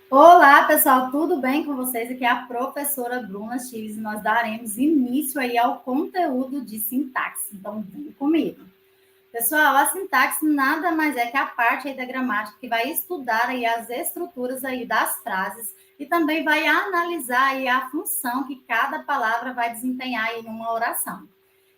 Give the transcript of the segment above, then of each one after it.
Olá, pessoal, tudo bem com vocês? Aqui é a professora Bruna Chiles e nós daremos início aí ao conteúdo de sintaxe. Então, vem comigo. Pessoal, a sintaxe nada mais é que a parte aí da gramática que vai estudar aí as estruturas aí das frases e também vai analisar aí a função que cada palavra vai desempenhar aí numa oração.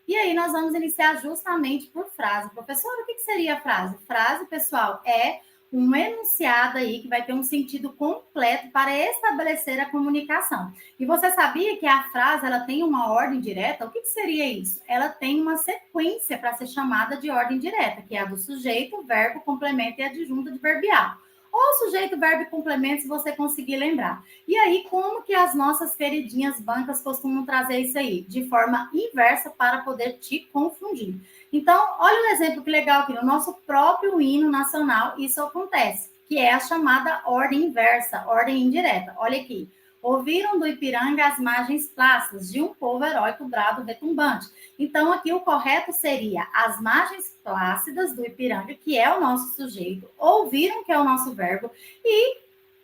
E aí nós vamos iniciar justamente por frase. Professora, o que seria frase? Frase, pessoal, é um enunciado aí que vai ter um sentido completo para estabelecer a comunicação. E você sabia que a frase ela tem uma ordem direta? O que seria isso? Ela tem uma sequência para ser chamada de ordem direta, que é a do sujeito, verbo, complemento e adjunto adverbial. Ou sujeito, verbo e complemento, se você conseguir lembrar. E aí, como que as nossas queridinhas bancas costumam trazer isso aí? De forma inversa para poder te confundir. Então, olha um exemplo que legal aqui. No nosso próprio hino nacional, isso acontece, que é a chamada ordem inversa, ordem indireta. Olha aqui. Ouviram do Ipiranga as margens plácidas de um povo heróico brado retumbante. Então, aqui o correto seria as margens plácidas do Ipiranga, que é o nosso sujeito, ouviram, que é o nosso verbo, e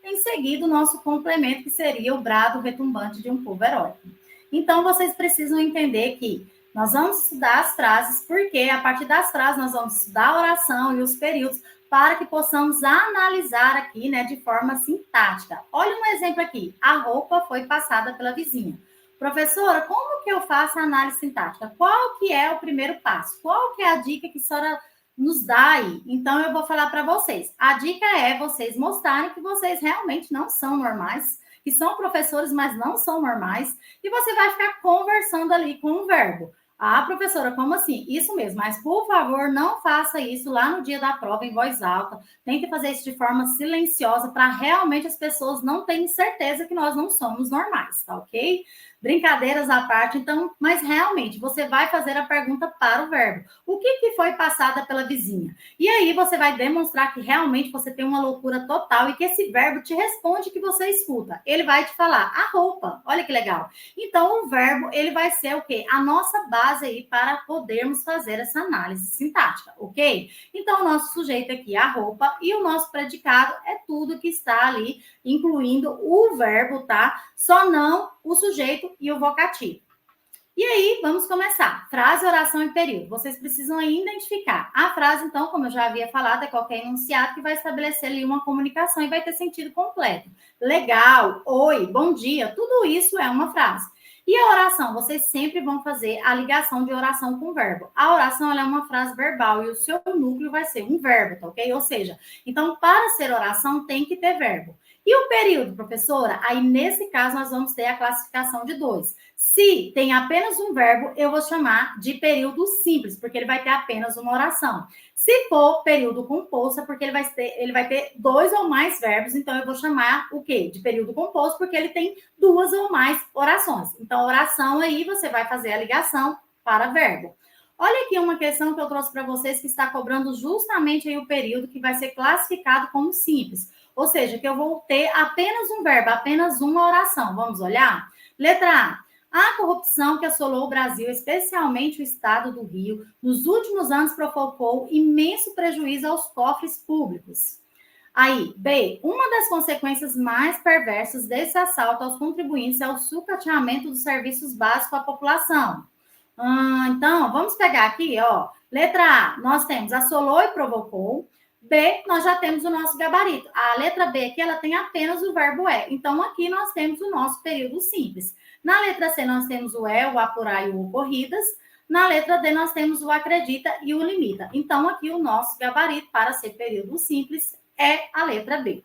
em seguida o nosso complemento, que seria o brado retumbante de um povo heróico. Então, vocês precisam entender que nós vamos estudar as frases, porque a partir das frases nós vamos estudar a oração e os períodos, para que possamos analisar aqui, né, de forma sintática. Olha um exemplo aqui. A roupa foi passada pela vizinha. Professora, como que eu faço a análise sintática? Qual que é o primeiro passo? Qual que é a dica que a senhora nos dá aí? Então, eu vou falar para vocês. A dica é vocês mostrarem que vocês realmente não são normais, que são professores, mas não são normais, e você vai ficar conversando ali com o verbo. Ah, professora, como assim? Isso mesmo, mas por favor, não faça isso lá no dia da prova em voz alta. Tente fazer isso de forma silenciosa para realmente as pessoas não terem certeza que nós não somos normais, tá ok? Brincadeiras à parte, então, mas realmente você vai fazer a pergunta para o verbo. O que foi passada pela vizinha? E aí você vai demonstrar que realmente você tem uma loucura total e que esse verbo te responde que você escuta. Ele vai te falar a roupa. Olha que legal. Então, o verbo, ele vai ser o quê? A nossa base aí para podermos fazer essa análise sintática, ok? Então, o nosso sujeito aqui é a roupa e o nosso predicado é tudo que está ali, incluindo o verbo, tá? Só não o sujeito e o vocativo. E aí, vamos começar. Frase, oração e período. Vocês precisam aí identificar. A frase, então, como eu já havia falado, é qualquer enunciado que vai estabelecer ali uma comunicação e vai ter sentido completo. Legal, oi, bom dia, tudo isso é uma frase. E a oração? Vocês sempre vão fazer a ligação de oração com verbo. A oração ela é uma frase verbal e o seu núcleo vai ser um verbo, tá ok? Ou seja, então, para ser oração, tem que ter verbo. E o período, professora? Aí, nesse caso, nós vamos ter a classificação de dois. Se tem apenas um verbo, eu vou chamar de período simples, porque ele vai ter apenas uma oração. Se for período composto, é porque ele vai ter dois ou mais verbos, então eu vou chamar o quê? De período composto, porque ele tem duas ou mais orações. Então, oração aí, você vai fazer a ligação para verbo. Olha aqui uma questão que eu trouxe para vocês que está cobrando justamente aí o período que vai ser classificado como simples. Ou seja, que eu vou ter apenas um verbo, apenas uma oração. Vamos olhar? Letra A. A corrupção que assolou o Brasil, especialmente o estado do Rio, nos últimos anos provocou imenso prejuízo aos cofres públicos. Aí, B, uma das consequências mais perversas desse assalto aos contribuintes é o sucateamento dos serviços básicos à população. Então, vamos pegar aqui, ó. Letra A, nós temos assolou e provocou. B, nós já temos o nosso gabarito. A letra B aqui, ela tem apenas o verbo é. Então, aqui nós temos o nosso período simples. Na letra C, nós temos o é, o apurar e o ocorridas. Na letra D, nós temos o acredita e o limita. Então, aqui o nosso gabarito para ser período simples é a letra B.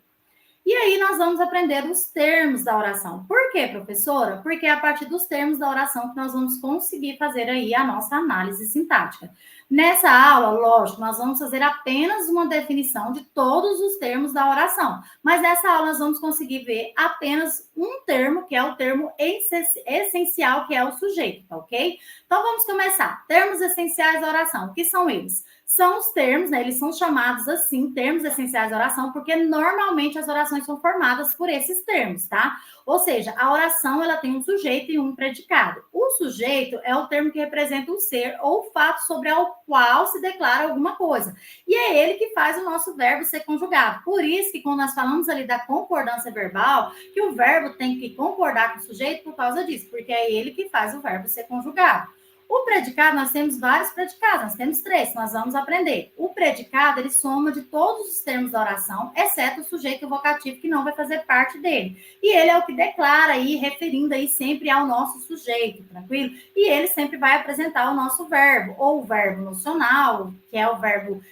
E aí nós vamos aprender os termos da oração. Por quê, professora? Porque é a partir dos termos da oração que nós vamos conseguir fazer aí a nossa análise sintática. Nessa aula, lógico, nós vamos fazer apenas uma definição de todos os termos da oração. Mas nessa aula nós vamos conseguir ver apenas um termo, que é o termo essencial, que é o sujeito, tá ok? Então vamos começar. Termos essenciais da oração. O que são eles? São os termos, né? Eles são chamados assim, termos essenciais da oração, porque normalmente as orações são formadas por esses termos, tá? Ou seja, a oração ela tem um sujeito e um predicado. O sujeito é o termo que representa o ser ou o fato sobre qual se declara alguma coisa. E é ele que faz o nosso verbo ser conjugado. Por isso que quando nós falamos ali da concordância verbal, que o verbo tem que concordar com o sujeito por causa disso, porque é ele que faz o verbo ser conjugado. O predicado, nós temos vários predicados, nós temos 3, nós vamos aprender. O predicado, ele soma de todos os termos da oração, exceto o sujeito vocativo, que não vai fazer parte dele. E ele é o que declara aí, referindo aí sempre ao nosso sujeito, tranquilo? E ele sempre vai apresentar o nosso verbo, ou o verbo nocional, que é o verbo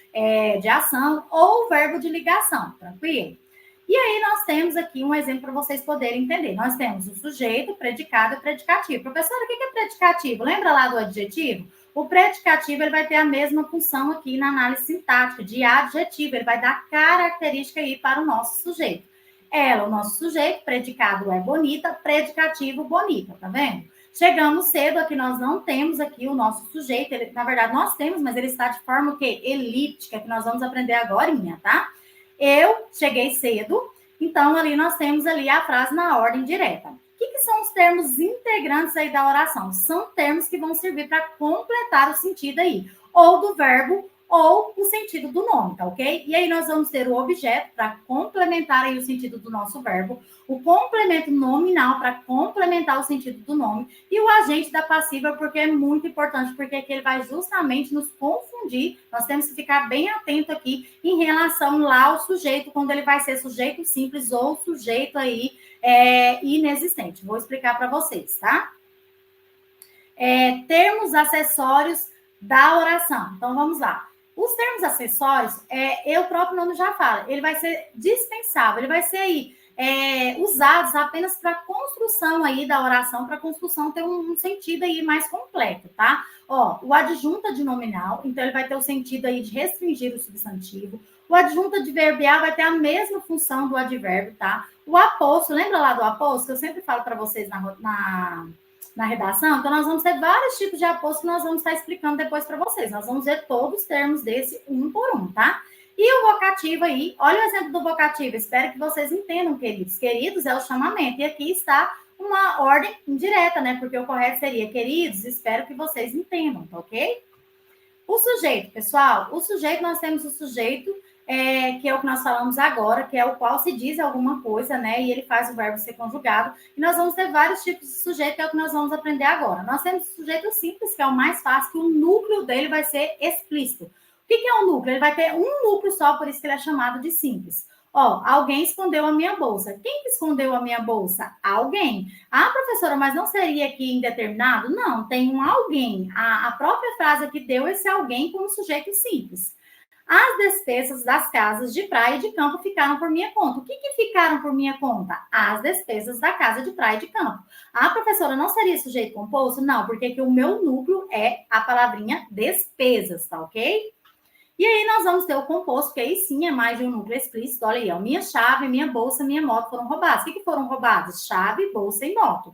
de ação, ou o verbo de ligação, tranquilo? E aí nós temos aqui um exemplo para vocês poderem entender. Nós temos o sujeito, o predicado e o predicativo. Professora, o que é predicativo? Lembra lá do adjetivo? O predicativo ele vai ter a mesma função aqui na análise sintática, de adjetivo. Ele vai dar característica aí para o nosso sujeito. Ela, o nosso sujeito, predicado é bonita, predicativo bonita, tá vendo? Chegamos cedo, aqui nós não temos aqui o nosso sujeito. Ele, na verdade, nós temos, mas ele está de forma o quê? Elíptica, que nós vamos aprender agora, tá? Eu cheguei cedo, então ali nós temos ali a frase na ordem direta. O que são os termos integrantes aí da oração? São termos que vão servir para completar o sentido aí, ou do verbo, ou o sentido do nome, tá ok? E aí nós vamos ter o objeto para complementar aí o sentido do nosso verbo, o complemento nominal para complementar o sentido do nome, e o agente da passiva, porque é muito importante, porque aqui ele vai justamente nos confundir. Nós temos que ficar bem atento aqui em relação lá ao sujeito, quando ele vai ser sujeito simples ou sujeito aí inexistente. Vou explicar para vocês, tá? Termos acessórios da oração. Então, vamos lá. Os termos acessórios, o próprio nome já fala, ele vai ser dispensável, ele vai ser aí usados apenas para construção aí da oração, para a construção ter um sentido aí mais completo, tá? Ó, o adjunto adnominal, então ele vai ter o sentido aí de restringir o substantivo. O adjunto adverbial vai ter a mesma função do advérbio, tá? O aposto, lembra lá do aposto, que eu sempre falo para vocês na redação? Então, nós vamos ter vários tipos de aposto que nós vamos estar explicando depois para vocês. Nós vamos ver todos os termos desse um por um, tá? E o vocativo aí, olha o exemplo do vocativo, espero que vocês entendam, queridos. Queridos é o chamamento, e aqui está uma ordem indireta, né? Porque o correto seria queridos, espero que vocês entendam, tá ok? O sujeito, pessoal, o sujeito, nós temos o sujeito, que é o que nós falamos agora, que é o qual se diz alguma coisa, né? E ele faz o verbo ser conjugado. E nós vamos ter vários tipos de sujeito, que é o que nós vamos aprender agora. Nós temos o sujeito simples, que é o mais fácil, que o núcleo dele vai ser explícito. O que é um núcleo? Ele vai ter um núcleo só, por isso que ele é chamado de simples. Ó, alguém escondeu a minha bolsa. Quem que escondeu a minha bolsa? Alguém. Ah, professora, mas não seria aqui indeterminado? Não, tem um alguém. A própria frase aqui deu esse alguém como sujeito simples. As despesas das casas de praia e de campo ficaram por minha conta. O que ficaram por minha conta? As despesas da casa de praia e de campo. Ah, professora, não seria sujeito composto? Não, porque aqui o meu núcleo é a palavrinha despesas, tá ok? E aí nós vamos ter o composto, que aí sim é mais de um núcleo explícito. Olha aí, ó, minha chave, minha bolsa, minha moto foram roubadas. O que foram roubadas? Chave, bolsa e moto.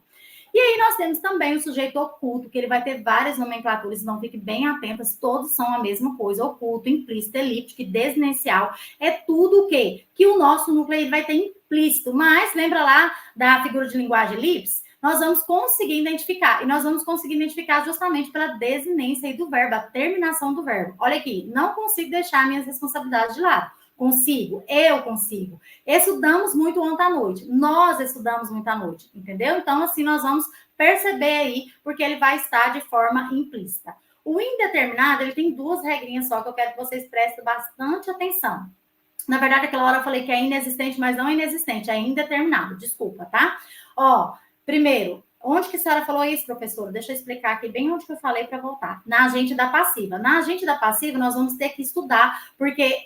E aí nós temos também o sujeito oculto, que ele vai ter várias nomenclaturas, então fiquem bem atentas, todos são a mesma coisa. Oculto, implícito, elíptico e desinencial. É tudo o quê? Que o nosso núcleo ele vai ter implícito. Mas lembra lá da figura de linguagem elipse? Nós vamos conseguir identificar. E nós vamos conseguir identificar justamente pela desinência aí do verbo, a terminação do verbo. Olha aqui, não consigo deixar minhas responsabilidades de lado. Consigo, eu consigo. Estudamos muito ontem à noite. Nós estudamos muito à noite, entendeu? Então, assim, nós vamos perceber aí, porque ele vai estar de forma implícita. O indeterminado, ele tem duas regrinhas só que eu quero que vocês prestem bastante atenção. Na verdade, aquela hora eu falei que é inexistente, mas não é inexistente, é indeterminado. Desculpa, tá? Ó, primeiro, onde que a senhora falou isso, professora? Deixa eu explicar aqui bem onde que eu falei para voltar. Na agente da passiva. Na agente da passiva, nós vamos ter que estudar, porque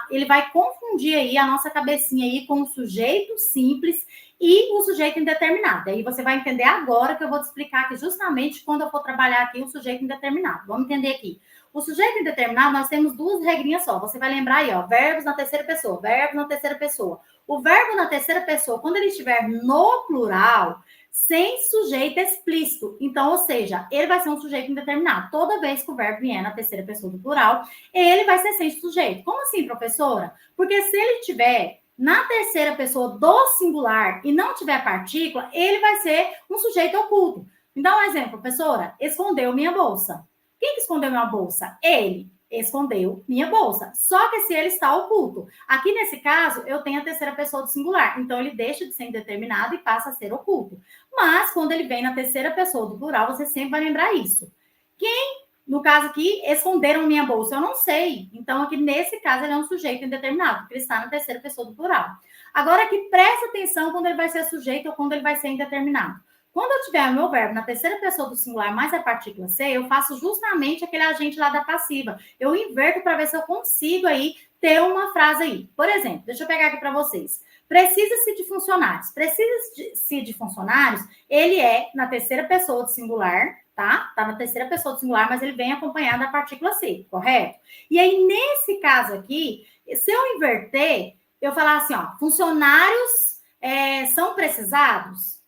ele vai confundir aí a nossa cabecinha aí com o sujeito simples e o sujeito indeterminado. Aí você vai entender agora que eu vou te explicar aqui, justamente quando eu for trabalhar aqui o sujeito indeterminado. Vamos entender aqui. O sujeito indeterminado, nós temos duas regrinhas só. Você vai lembrar aí, ó, verbos na terceira pessoa, verbos na terceira pessoa. O verbo na terceira pessoa, quando ele estiver no plural, sem sujeito explícito. Então, ou seja, ele vai ser um sujeito indeterminado. Toda vez que o verbo vier na terceira pessoa do plural, ele vai ser sem sujeito. Como assim, professora? Porque se ele tiver na terceira pessoa do singular e não tiver partícula, ele vai ser um sujeito oculto. Então, um exemplo, professora, escondeu minha bolsa. Quem que escondeu minha bolsa? Ele escondeu minha bolsa. Só que se ele está oculto. Aqui nesse caso, eu tenho a terceira pessoa do singular. Então, ele deixa de ser indeterminado e passa a ser oculto. Mas, quando ele vem na terceira pessoa do plural, você sempre vai lembrar isso. Quem, no caso aqui, esconderam minha bolsa? Eu não sei. Então, aqui nesse caso, ele é um sujeito indeterminado, porque ele está na terceira pessoa do plural. Agora, aqui, presta atenção quando ele vai ser sujeito ou quando ele vai ser indeterminado. Quando eu tiver o meu verbo na terceira pessoa do singular mais a partícula ser, eu faço justamente aquele agente lá da passiva. Eu inverto para ver se eu consigo aí ter uma frase aí. Por exemplo, deixa eu pegar aqui para vocês. Precisa-se de funcionários. Precisa-se de funcionários, ele é na terceira pessoa do singular, tá? Tá na terceira pessoa do singular, mas ele vem acompanhado da partícula ser, correto? E aí, nesse caso aqui, se eu inverter, eu falar assim, ó, funcionários são precisados?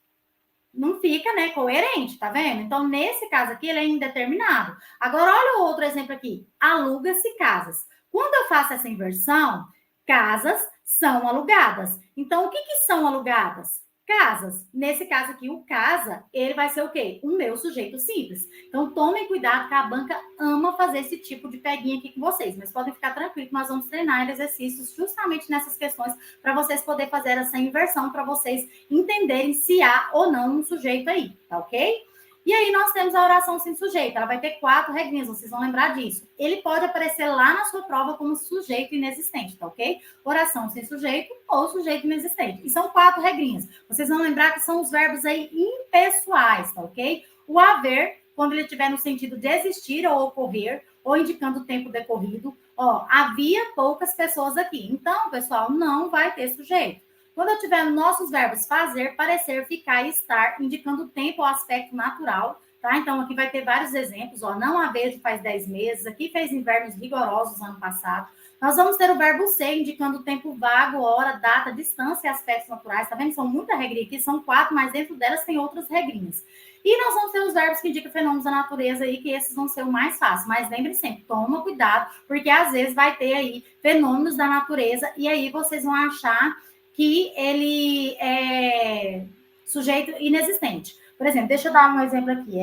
Não fica, né, coerente, tá vendo? Então, nesse caso aqui, ele é indeterminado. Agora, olha o outro exemplo aqui. Aluga-se casas. Quando eu faço essa inversão, casas são alugadas. Então, o que são alugadas? Casas. Nesse caso aqui, o casa, ele vai ser o quê? O meu sujeito simples. Então, tomem cuidado que a banca ama fazer esse tipo de peguinha aqui com vocês. Mas podem ficar tranquilos que nós vamos treinar exercícios justamente nessas questões para vocês poderem fazer essa inversão, para vocês entenderem se há ou não um sujeito aí, tá ok? E aí nós temos a oração sem sujeito. Ela vai ter 4 regrinhas, vocês vão lembrar disso. Ele pode aparecer lá na sua prova como sujeito inexistente, tá ok? Oração sem sujeito ou sujeito inexistente. E são 4 regrinhas. Vocês vão lembrar que são os verbos aí impessoais, tá ok? O haver, quando ele estiver no sentido de existir ou ocorrer, ou indicando o tempo decorrido. Ó, havia poucas pessoas aqui. Então, pessoal, não vai ter sujeito. Quando eu tiver nossos verbos fazer, parecer, ficar e estar, indicando o tempo ou aspecto natural, tá? Então, aqui vai ter vários exemplos, ó. Não haver faz 10 meses, aqui fez invernos rigorosos ano passado. Nós vamos ter o verbo ser, indicando o tempo vago, hora, data, distância e aspectos naturais, tá vendo? São muita regrinha aqui, são 4, mas dentro delas tem outras regrinhas. E nós vamos ter os verbos que indicam fenômenos da natureza aí, que esses vão ser o mais fácil. Mas lembre sempre, toma cuidado, porque às vezes vai ter aí fenômenos da natureza, e aí vocês vão achar que ele é sujeito inexistente. Por exemplo, deixa eu dar um exemplo aqui.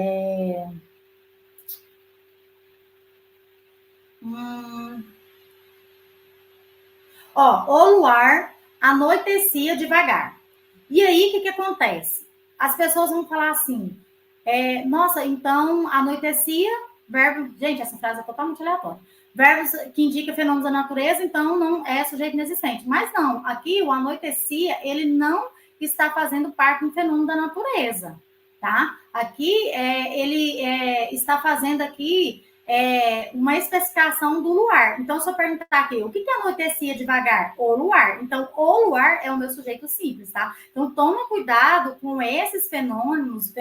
O luar anoitecia devagar. E aí, o que acontece? As pessoas vão falar assim, nossa, então anoitecia, verbo... Gente, essa frase é totalmente aleatória. Verbos que indicam fenômenos da natureza, então não é sujeito inexistente. Mas não, aqui o anoitecia, ele não está fazendo parte do fenômeno da natureza, tá? Aqui, ele está fazendo aqui uma especificação do luar. Então, se eu perguntar aqui, o que anoitecia devagar? O luar. Então, o luar é o meu sujeito simples, tá? Então, toma cuidado com esses fenômenos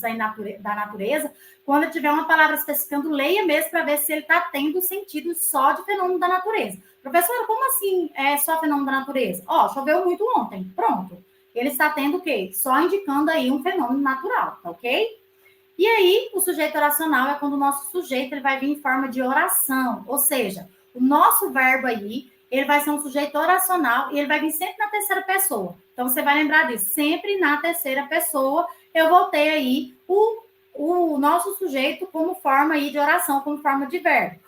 aí da natureza. Quando eu tiver uma palavra especificando, leia mesmo para ver se ele está tendo sentido só de fenômeno da natureza. Professora, como assim é só fenômeno da natureza? Choveu muito ontem. Pronto. Ele está tendo o quê? Só indicando aí um fenômeno natural, tá ok? E aí, o sujeito oracional é quando o nosso sujeito ele vai vir em forma de oração, ou seja, o nosso verbo aí, ele vai ser um sujeito oracional e ele vai vir sempre na terceira pessoa. Então, você vai lembrar disso, sempre na terceira pessoa, eu vou ter aí o nosso sujeito como forma aí de oração, como forma de verbo.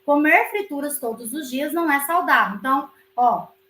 Comer frituras todos os dias não é saudável. Então,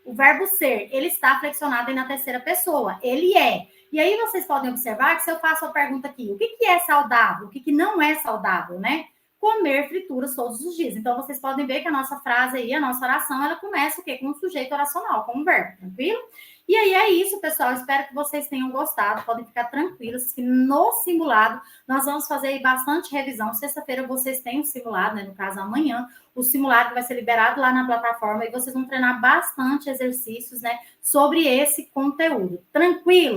o verbo ser, ele está flexionado aí na terceira pessoa, ele é. E aí vocês podem observar que se eu faço a pergunta aqui, o que é saudável, o que não é saudável, né? Comer frituras todos os dias. Então, vocês podem ver que a nossa frase aí, a nossa oração, ela começa o quê? Com um sujeito oracional, com um verbo, tranquilo? E aí é isso, pessoal. Espero que vocês tenham gostado. Podem ficar tranquilos que no simulado nós vamos fazer aí bastante revisão. Sexta-feira vocês têm o simulado, né? No caso, amanhã, o simulado vai ser liberado lá na plataforma e vocês vão treinar bastante exercícios, né? Sobre esse conteúdo. Tranquilo?